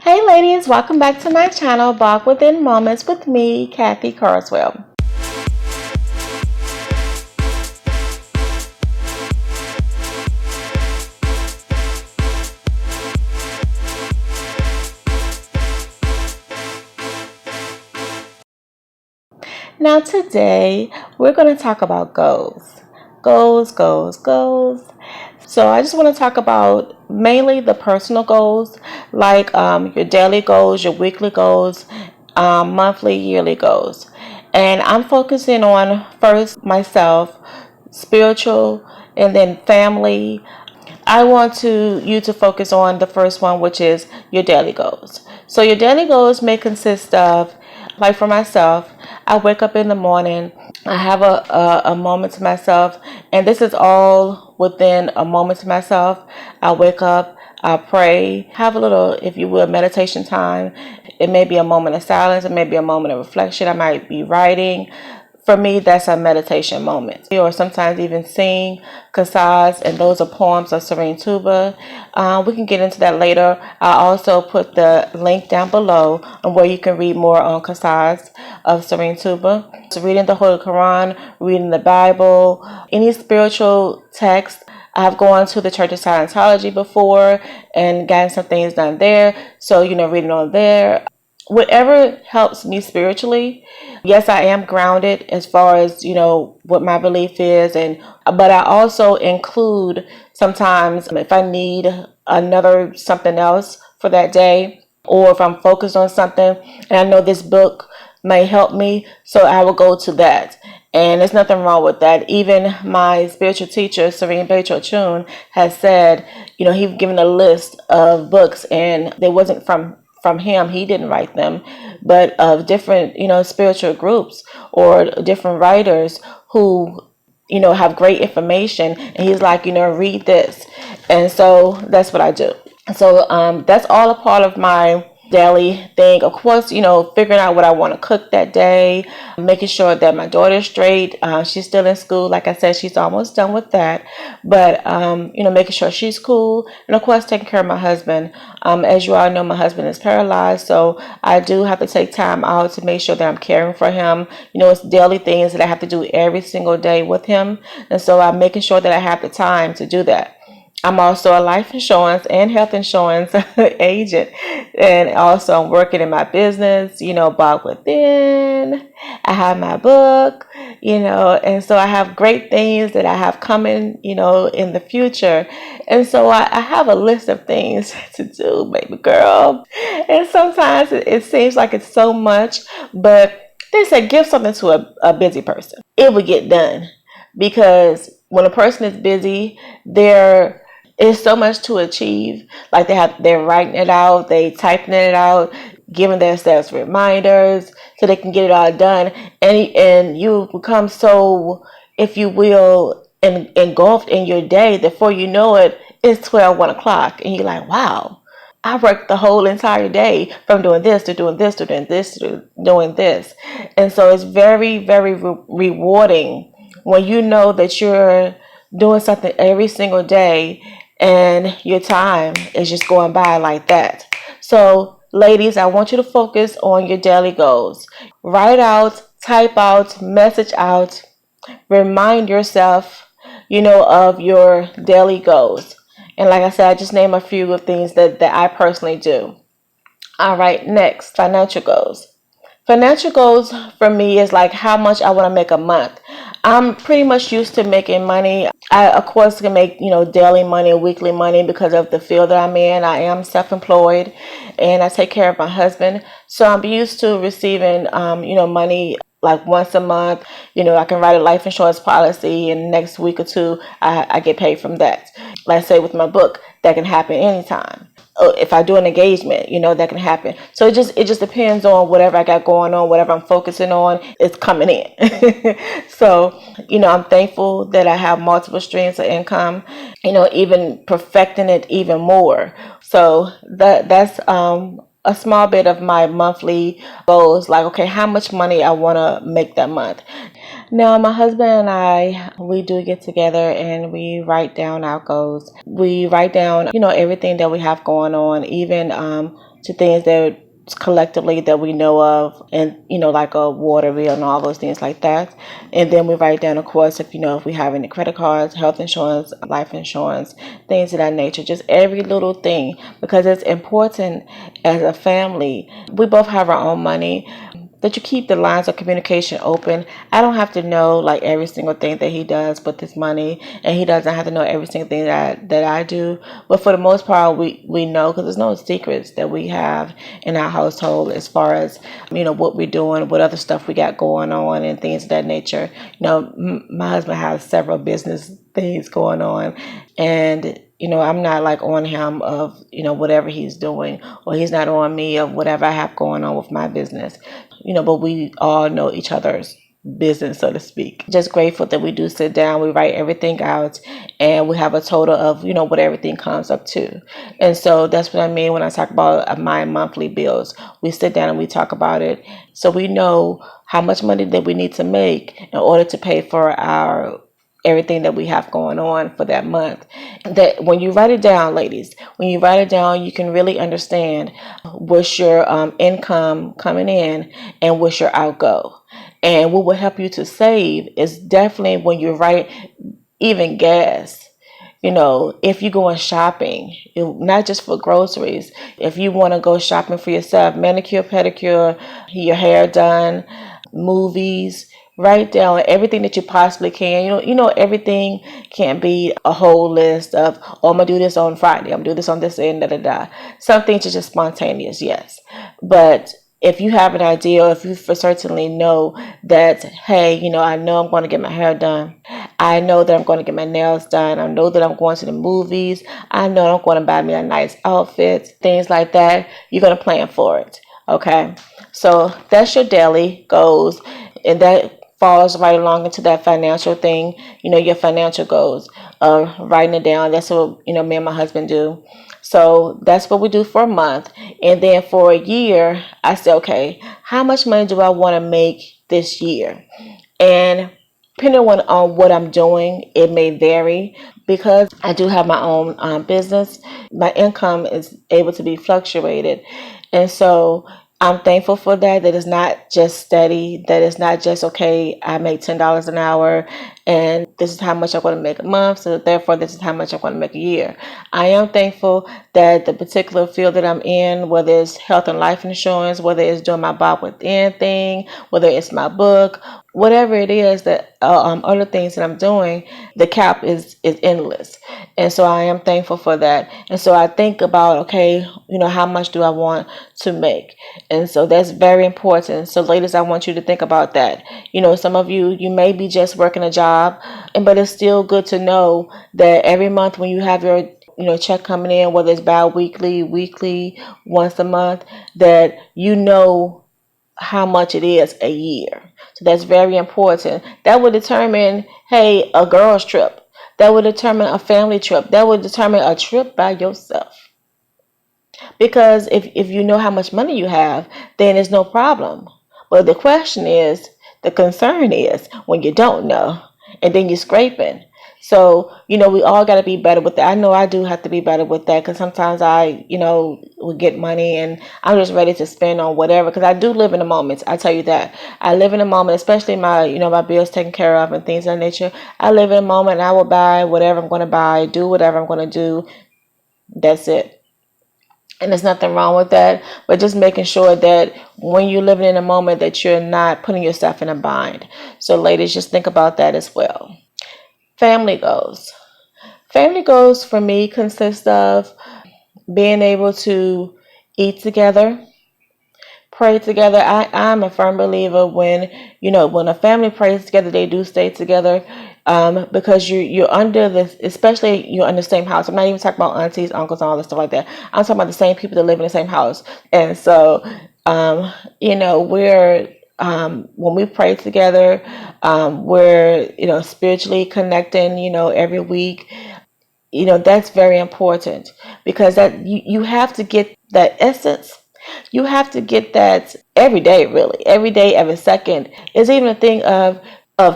Hey ladies, welcome back to my channel, B.O.G Within Moments with me, Kathy Carswell. Now today, we're going to talk about goals. Goals. So I just want to talk about mainly the personal goals, like your daily goals, your weekly goals, monthly, yearly goals. And I'm focusing on first myself, spiritual, and then family. I want you to focus on the first one, which is your daily goals. So your daily goals may consist of, like for myself, I wake up in the morning, I have a moment to myself, and this is all within a moment to myself. I wake up, I pray, have a little, if you will, meditation time. It may be a moment of silence, it may be a moment of reflection. I might be writing. For me, that's a meditation moment. Or sometimes even sing, kasaz, and those are poems of Serene Tuba. We can get into that later. I also put the link down below on where you can read more on kasaz of Serene Tuba. So reading the Holy Quran, reading the Bible, any spiritual text. I've gone to the Church of Scientology before and gotten some things done there. So, reading on there. Whatever helps me spiritually. Yes, I am grounded as far as, what my belief is, but I also include sometimes if I need another something else for that day, or if I'm focused on something and I know this book may help me, so I will go to that. And there's nothing wrong with that. Even my spiritual teacher, Serene Chun, has said, he's given a list of books, and they wasn't from him, he didn't write them, but of different, spiritual groups or different writers who, have great information. And he's like, read this. And so that's what I do. So that's all a part of my daily thing. Of course, figuring out what I want to cook that day, making sure that my daughter's straight. She's still in school. Like I said, she's almost done with that. But, making sure she's cool. And of course, taking care of my husband. As you all know, my husband is paralyzed. So I do have to take time out to make sure that I'm caring for him. It's daily things that I have to do every single day with him. And so I'm making sure that I have the time to do that. I'm also a life insurance and health insurance agent. And also I'm working in my business, B.O.G Within. I have my book, and so I have great things that I have coming, in the future. And so I have a list of things to do, baby girl. And sometimes it seems like it's so much, but they say give something to a busy person. It will get done, because when a person is busy, they're it's so much to achieve. Like they're writing it out, they typing it out, giving themselves reminders so they can get it all done. And you become so, if you will, engulfed in your day. Before you know it, it's 1 o'clock, and you're like, wow, I worked the whole entire day from doing this to doing this to doing this to doing this. And so it's very, very rewarding when you know that you're doing something every single day, and your time is just going by like that. So, ladies, I want you to focus on your daily goals. Write out, type out, message out, remind yourself, of your daily goals. And like I said, I just named a few of things that I personally do. All right, next, financial goals. Financial goals for me is like how much I want to make a month. I'm pretty much used to making money. I, of course, can make, daily money or weekly money because of the field that I'm in. I am self-employed and I take care of my husband. So I'm used to receiving, money like once a month. I can write a life insurance policy, and next week or two, I get paid from that. Like I say with my book, that can happen anytime. If I do an engagement, that can happen. So it just depends on whatever I got going on, whatever I'm focusing on, it's coming in. So, I'm thankful that I have multiple streams of income, even perfecting it even more. So that's a small bit of my monthly goals, like, okay, how much money I want to make that month. Now, my husband and I, we do get together and we write down our goals. We write down, everything that we have going on, even to things that collectively that we know of, and like a water bill and all those things like that. And then we write down, of course, if we have any credit cards, health insurance, life insurance, things of that nature, just every little thing, because it's important as a family. We both have our own money, that you keep the lines of communication open. I don't have to know like every single thing that he does with his money, and he doesn't have to know every single thing that I do. But for the most part, we know, because there's no secrets that we have in our household as far as what we're doing, what other stuff we got going on, and things of that nature. My husband has several business things going on, and I'm not like on him of whatever he's doing, or he's not on me of whatever I have going on with my business. But we all know each other's business, so to speak. Just grateful that we do sit down, we write everything out, and we have a total of what everything comes up to. And so that's what I mean when I talk about my monthly bills. We sit down and we talk about it, so we know how much money that we need to make in order to pay for our everything that we have going on for that month. That when you write it down, ladies, when you write it down, you can really understand what's your income coming in and what's your outgo. And what will help you to save is definitely when you write even gas. If you're going shopping, not just for groceries, if you want to go shopping for yourself, manicure, pedicure, your hair done, movies, write down everything that you possibly can. Everything can't be a whole list of, oh, I'm gonna do this on Friday, I'm gonna do this on this end, da da da. Some things are just spontaneous, yes. But if you have an idea, or if you for certainly know that, hey, I know I'm going to get my hair done, I know that I'm going to get my nails done, I know that I'm going to the movies, I know I'm going to buy me a nice outfit, things like that, you're going to plan for it. Okay, so that's your daily goals, and that falls right along into that financial thing, your financial goals, writing it down. That's what, me and my husband do. So that's what we do for a month. And then for a year, I say, okay, how much money do I want to make this year? And depending on what I'm doing, it may vary, because I do have my own business. My income is able to be fluctuated. And so I'm thankful for that. That it's not just steady. That it's not just, okay, I make $10 an hour and this is how much I'm going to make a month, so therefore this is how much I'm going to make a year. I am thankful that the particular field that I'm in, whether it's health and life insurance, whether it's doing my B.O.G Within thing, whether it's my book, whatever it is that other things that I'm doing, the cap is endless. And so I am thankful for that. And so I think about, okay, how much do I want to make? And so that's very important. So ladies, I want you to think about that. Some of you may be just working a job, but it's still good to know that every month when you have your check coming in, whether it's bi-weekly, weekly, once a month, that how much it is a year. So that's very important. That would determine, hey, a girl's trip. That would determine a family trip. That would determine a trip by yourself. Because if you know how much money you have, then it's no problem. But the concern is when you don't know, and then you're scraping. So, we all got to be better with that. I know I do have to be better with that, because sometimes I, will get money and I'm just ready to spend on whatever, because I do live in the moment. I tell you that. I live in the moment, especially my bills taken care of and things of that nature. I live in the moment, and I will buy whatever I'm going to buy, do whatever I'm going to do. That's it. And there's nothing wrong with that, but just making sure that when you're living in a moment that you're not putting yourself in a bind. So ladies, just think about that as well. Family goals. Family goals for me consist of being able to eat together, pray together. I'm a firm believer when a family prays together, they do stay together, because you're under this, especially you're in the same house. I'm not even talking about aunties, uncles, and all this stuff like that. I'm talking about the same people that live in the same house. And so, we're when we pray together, we're spiritually connecting, every week. That's very important, because that you have to get that essence You have to get that every day, really. Every day, every second. It's even a thing of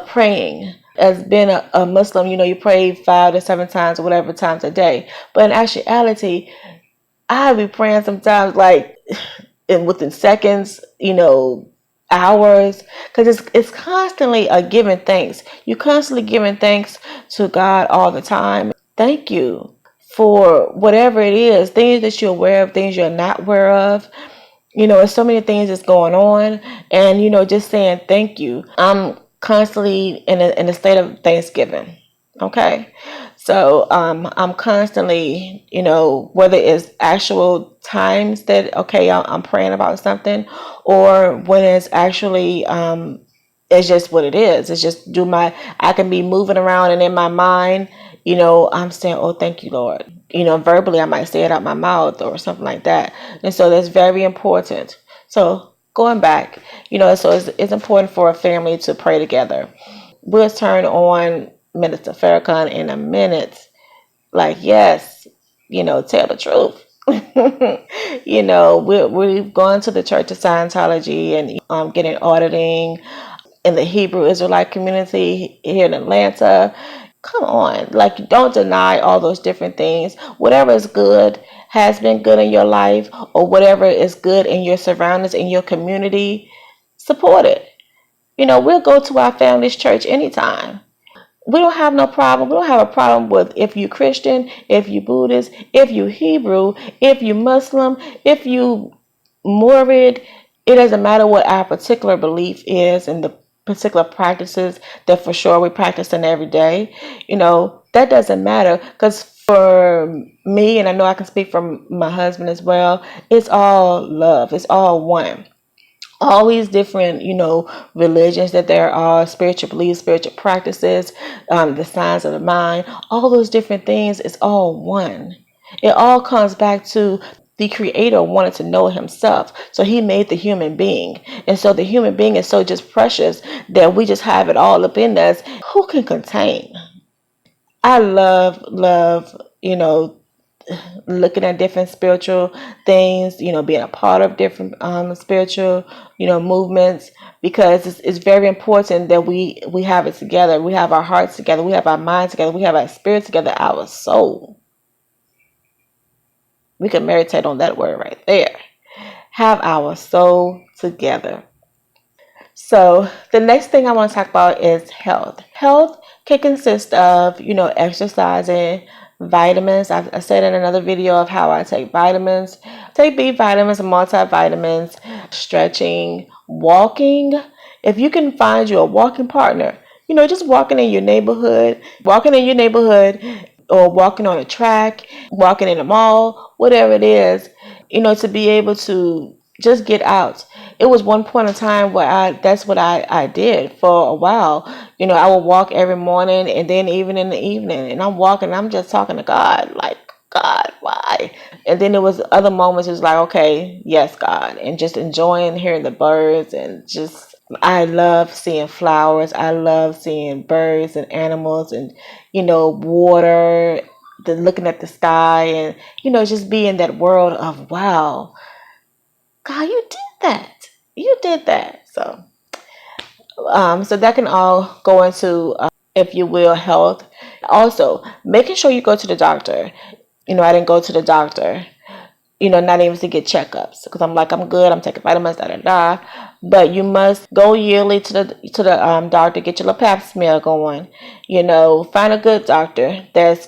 praying. As being a Muslim, you pray 5 to 7 times or whatever times a day. But in actuality, I be praying sometimes like within seconds, hours, because it's constantly a giving thanks. You constantly giving thanks to God all the time. Thank you for whatever it is, things that you're aware of, things you're not aware of. There's so many things that's going on, and just saying thank you. I'm constantly in a state of thanksgiving. Okay, so I'm constantly, whether it's actual times that okay, I'm praying about something, or when it's actually it's just what it is. It's just I can be moving around and in my mind, I'm saying, oh, thank you, Lord. Verbally, I might say it out my mouth or something like that. And so that's very important. So going back, so it's important for a family to pray together. We'll turn on Minister Farrakhan in a minute. Like, yes, tell the truth. We've gone to the Church of Scientology and getting auditing in the Hebrew Israelite community here in Atlanta. Come on, like, don't deny all those different things. Whatever is good has been good in your life, or whatever is good in your surroundings, in your community, support it. We'll go to our family's church anytime. We don't have no problem. We don't have a problem with if you Christian, if you Buddhist, if you Hebrew, if you Muslim, if you Morbid. It doesn't matter what our particular belief is and the particular practices that for sure we practice in every day. That doesn't matter, because for me, and I know I can speak for my husband as well, it's all love. It's all one. All these different, religions that there are, spiritual beliefs, spiritual practices, the signs of the mind, all those different things, it's all one. It all comes back to the creator wanted to know himself. So he made the human being. And so the human being is so just precious that we just have it all up in us. Who can contain? I love, looking at different spiritual things, being a part of different spiritual, movements, because it's very important that we have it together. We have our hearts together. We have our minds together. We have our spirit together, our soul. We can meditate on that word right there. Have our soul together. So the next thing I want to talk about is health. Health can consist of, exercising, vitamins. I said in another video of how I take vitamins. Take B vitamins and multivitamins, stretching, walking. If you can find you a walking partner, just walking in your neighborhood, or walking on a track, walking in a mall, whatever it is, to be able to just get out. It was one point in time where that's what I did for a while. I would walk every morning, and then even in the evening, and I'm walking, I'm just talking to God, like, God, why? And then there was other moments, it was like, okay, yes, God, and just enjoying hearing the birds, and just, I love seeing flowers. I love seeing birds and animals, and water, looking at the sky, and just be in that world of, wow, God, you did that. You did that. So that can all go into, if you will, health. Also, making sure you go to the doctor. I didn't go to the doctor, not even to get checkups, because I'm like, I'm good, I'm taking vitamins, da da da. But you must go yearly to the doctor, get your little pap smear going. Find a good doctor that's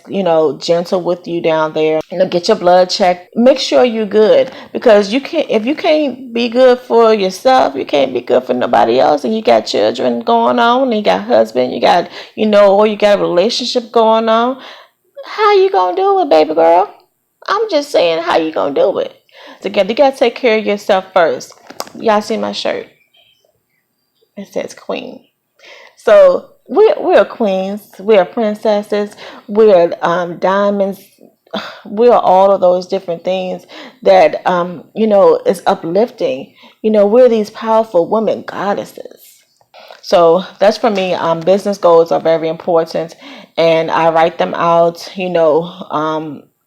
gentle with you down there. Get your blood checked. Make sure you're good, because if you can't be good for yourself, you can't be good for nobody else. And you got children going on, and you got husband, you got or you got a relationship going on. How you gonna do it, baby girl? I'm just saying, how you gonna do it? Together, you gotta take care of yourself first. Y'all see my shirt? It says Queen. So we're queens. We're princesses. We're diamonds. We're all of those different things that is uplifting. We're these powerful women goddesses. So that's for me. Business goals are very important, and I write them out.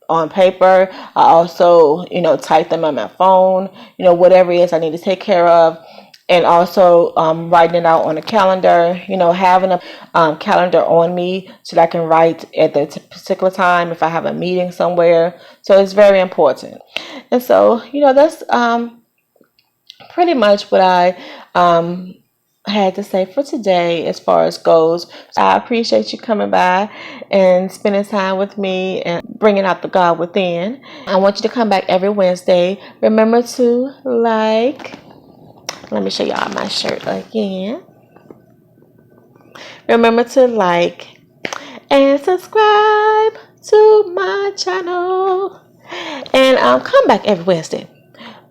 on paper. I also, type them on my phone, whatever it is I need to take care of. And also writing it out on a calendar, having a calendar on me so that I can write at the particular time if I have a meeting somewhere. So it's very important. And so, that's pretty much what I had to say for today as far as goes. So I appreciate you coming by and spending time with me and bringing out the God within. I want you to come back every Wednesday. Remember to let me show y'all my shirt again. Remember to like and subscribe to my channel. And come back every Wednesday.